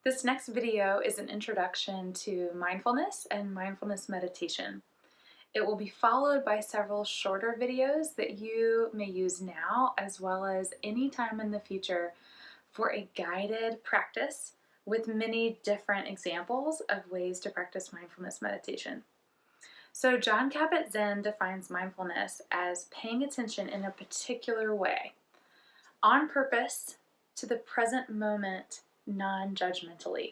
This next video is an introduction to mindfulness and mindfulness meditation. It will be followed by several shorter videos that you may use now as well as any time in the future for a guided practice with many different examples of ways to practice mindfulness meditation. So Jon Kabat-Zinn defines mindfulness as paying attention in a particular way, on purpose, to the present moment, non-judgmentally.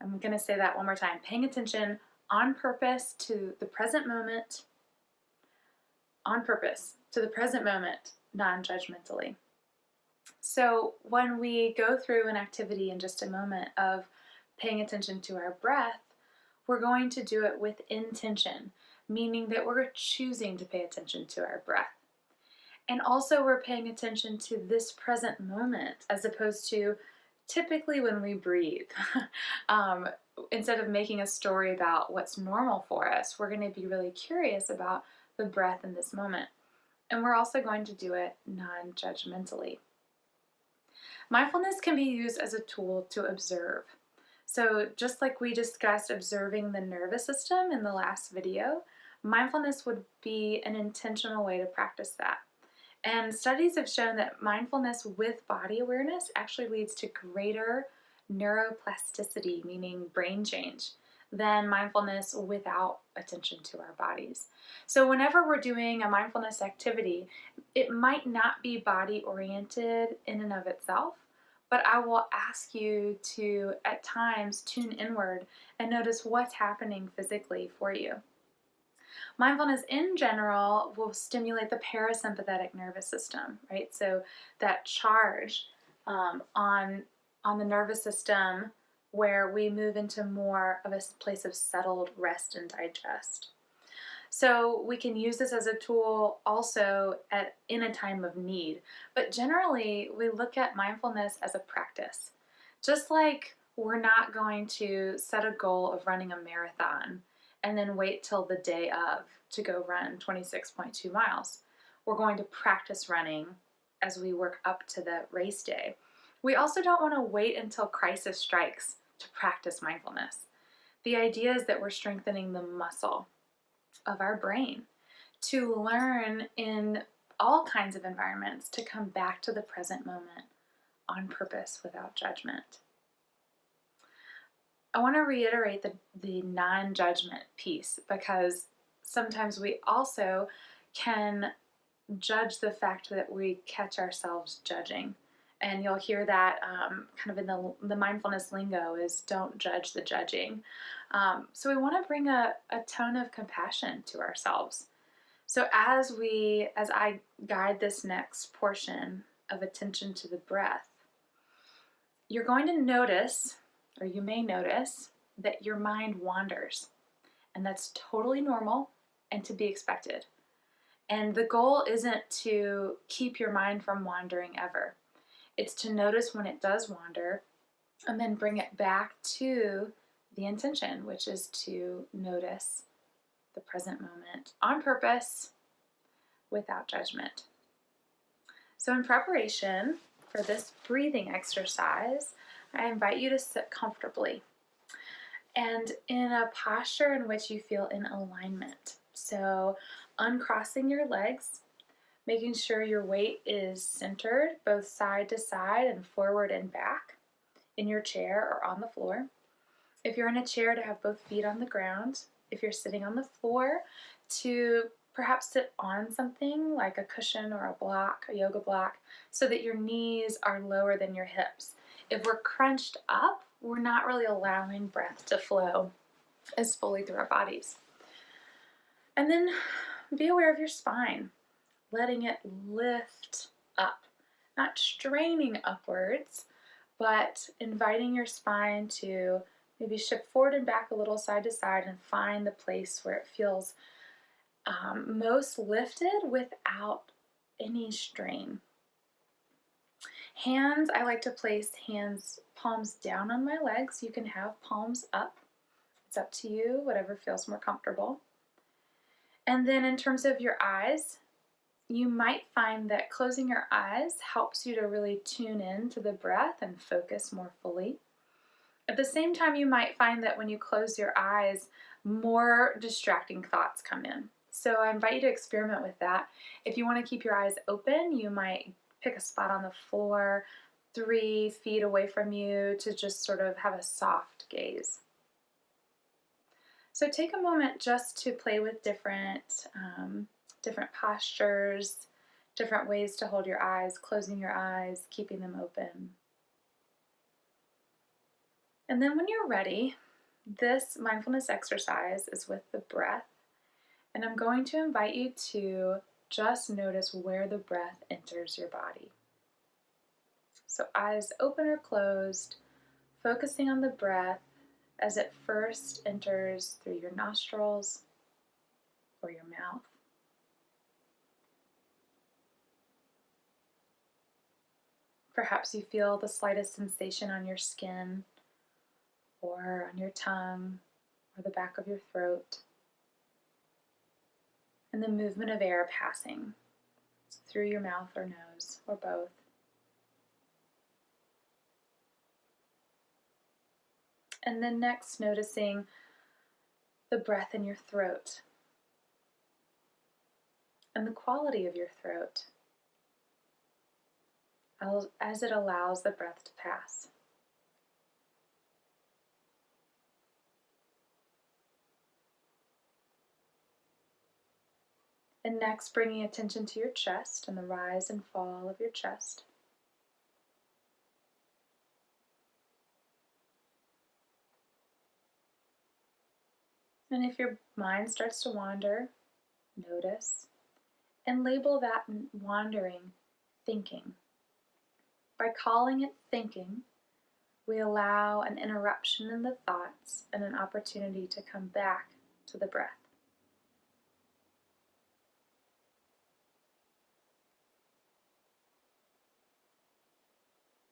I'm going to say that one more time. Paying attention on purpose to the present moment, non-judgmentally. So when we go through an activity in just a moment of paying attention to our breath, we're going to do it with intention, meaning that we're choosing to pay attention to our breath. And also we're paying attention to this present moment as opposed to typically when we breathe. Instead of making a story about what's normal for us, we're going to be really curious about the breath in this moment. And we're also going to do it non-judgmentally. Mindfulness can be used as a tool to observe. So just like we discussed observing the nervous system in the last video, mindfulness would be an intentional way to practice that. And studies have shown that mindfulness with body awareness actually leads to greater neuroplasticity, meaning brain change, than mindfulness without attention to our bodies. So whenever we're doing a mindfulness activity, it might not be body oriented in and of itself, but I will ask you to, at times, tune inward and notice what's happening physically for you. Mindfulness in general will stimulate the parasympathetic nervous system, right? So that charge on the nervous system where we move into more of a place of settled rest and digest. So we can use this as a tool also in a time of need. But generally, we look at mindfulness as a practice. Just like we're not going to set a goal of running a marathon and then wait till the day of to go run 26.2 miles. We're going to practice running as we work up to the race day. We also don't want to wait until crisis strikes to practice mindfulness. The idea is that we're strengthening the muscle of our brain to learn in all kinds of environments to come back to the present moment on purpose without judgment. I want to reiterate the non-judgment piece because sometimes we also can judge the fact that we catch ourselves judging. And you'll hear that kind of in the mindfulness lingo is don't judge the judging. So we want to bring a tone of compassion to ourselves. So as I guide this next portion of attention to the breath, you're going to notice, or you may notice, that your mind wanders. And that's totally normal and to be expected. And the goal isn't to keep your mind from wandering ever. It's to notice when it does wander and then bring it back to the intention, which is to notice the present moment on purpose without judgment. So in preparation for this breathing exercise, I invite you to sit comfortably and in a posture in which you feel in alignment. So uncrossing your legs, making sure your weight is centered both side to side and forward and back in your chair or on the floor. If you're in a chair, to have both feet on the ground. If you're sitting on the floor, to perhaps sit on something like a cushion or a block, a yoga block, so that your knees are lower than your hips. If we're crunched up, we're not really allowing breath to flow as fully through our bodies. And then be aware of your spine, letting it lift up, not straining upwards, but inviting your spine to maybe shift forward and back a little side to side and find the place where it feels most lifted without any strain. Hands, I like to place hands palms down on my legs. You can have palms up. It's up to you, whatever feels more comfortable. And then in terms of your eyes, you might find that closing your eyes helps you to really tune in to the breath and focus more fully. At the same time, you might find that when you close your eyes, more distracting thoughts come in. So I invite you to experiment with that. If you want to keep your eyes open, you might pick a spot on the floor 3 feet away from you to just sort of have a soft gaze. So take a moment just to play with different postures, different ways to hold your eyes, closing your eyes, keeping them open. And then when you're ready, this mindfulness exercise is with the breath, and I'm going to invite you to just notice where the breath enters your body. So eyes open or closed, focusing on the breath as it first enters through your nostrils or your mouth. Perhaps you feel the slightest sensation on your skin or on your tongue or the back of your throat, and the movement of air passing through your mouth or nose or both. And then next, noticing the breath in your throat and the quality of your throat as it allows the breath to pass. And next, bringing attention to your chest and the rise and fall of your chest. And if your mind starts to wander, notice and label that wandering thinking. By calling it thinking, we allow an interruption in the thoughts and an opportunity to come back to the breath.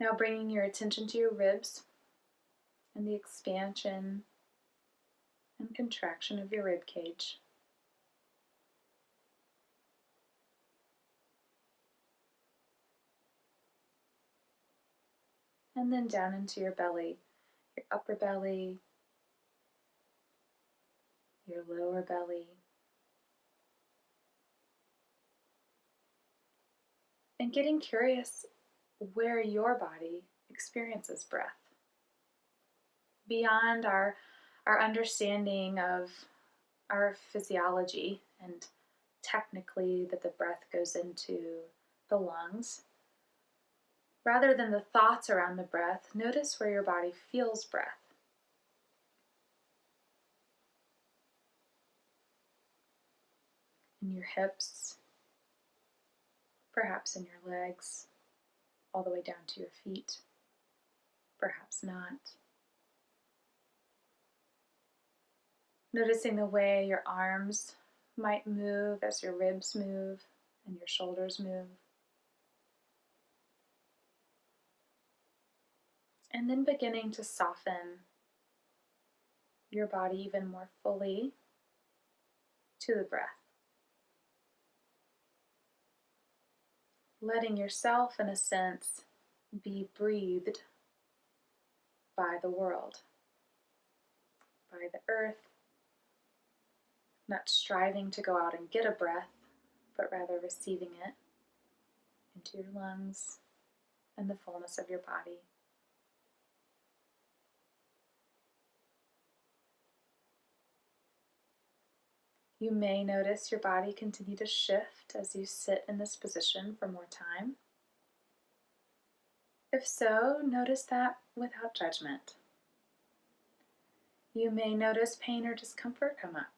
Now bringing your attention to your ribs and the expansion and contraction of your rib cage. And then down into your belly, your upper belly, your lower belly. And getting curious where your body experiences breath. Beyond our understanding of our physiology and technically that the breath goes into the lungs, rather than the thoughts around the breath, notice where your body feels breath. In your hips, perhaps in your legs, all the way down to your feet, perhaps not. Noticing the way your arms might move as your ribs move and your shoulders move. And then beginning to soften your body even more fully to the breath. Letting yourself, in a sense, be breathed by the world, by the earth, not striving to go out and get a breath, but rather receiving it into your lungs and the fullness of your body. You may notice your body continue to shift as you sit in this position for more time. If so, notice that without judgment. You may notice pain or discomfort come up.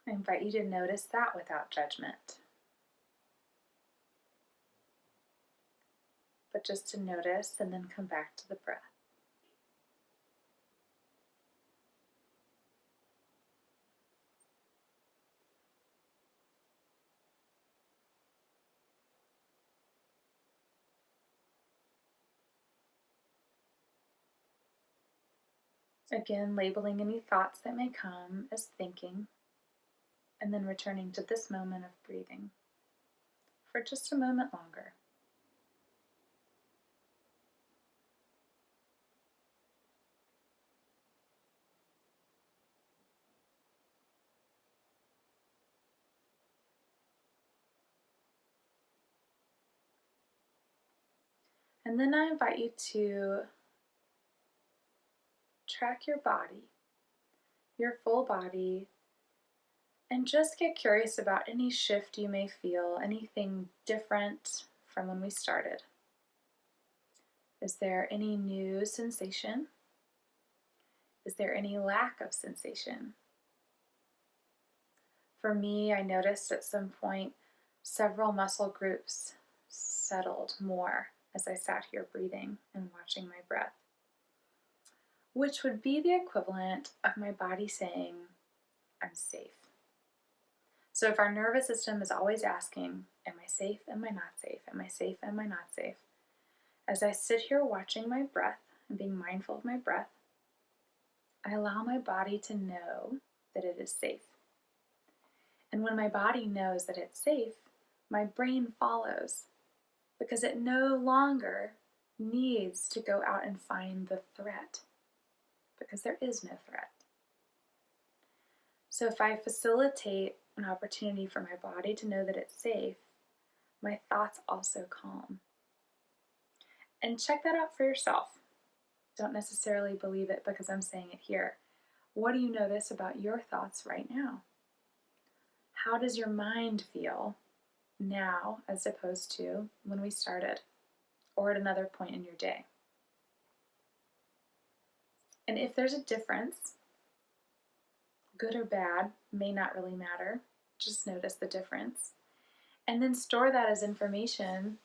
I invite you to notice that without judgment. But just to notice and then come back to the breath. Again, labeling any thoughts that may come as thinking, and then returning to this moment of breathing for just a moment longer. And then I invite you to track your body, your full body, and just get curious about any shift you may feel, anything different from when we started. Is there any new sensation? Is there any lack of sensation? For me, I noticed at some point several muscle groups settled more as I sat here breathing and watching my breath, which would be the equivalent of my body saying, I'm safe. So if our nervous system is always asking, am I safe? Am I not safe? Am I safe? Am I not safe? As I sit here watching my breath and being mindful of my breath, I allow my body to know that it is safe. And when my body knows that it's safe, my brain follows because it no longer needs to go out and find the threat because there is no threat. So if I facilitate an opportunity for my body to know that it's safe, my thoughts also calm. And check that out for yourself. Don't necessarily believe it because I'm saying it here. What do you notice about your thoughts right now? How does your mind feel now as opposed to when we started or at another point in your day? And if there's a difference, good or bad, may not really matter. Just notice the difference. And then store that as information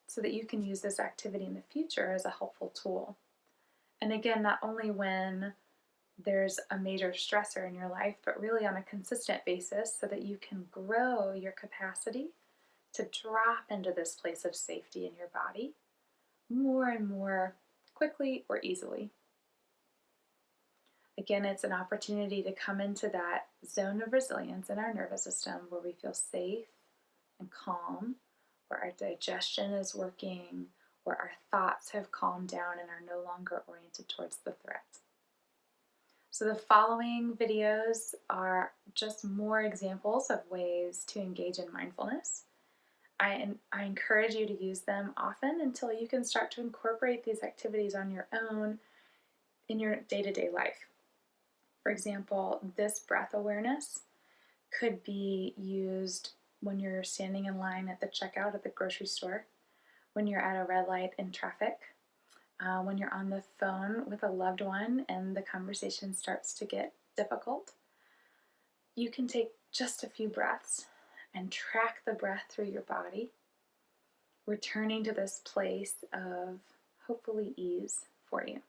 so that you can use this activity in the future as a helpful tool. And again, not only when there's a major stressor in your life, but really on a consistent basis so that you can grow your capacity to drop into this place of safety in your body more and more quickly or easily. Again, it's an opportunity to come into that zone of resilience in our nervous system where we feel safe and calm, where our digestion is working, where our thoughts have calmed down and are no longer oriented towards the threat. So the following videos are just more examples of ways to engage in mindfulness. I encourage you to use them often until you can start to incorporate these activities on your own in your day-to-day life. For example, this breath awareness could be used when you're standing in line at the checkout at the grocery store, when you're at a red light in traffic, when you're on the phone with a loved one and the conversation starts to get difficult. You can take just a few breaths and track the breath through your body, returning to this place of hopefully ease for you.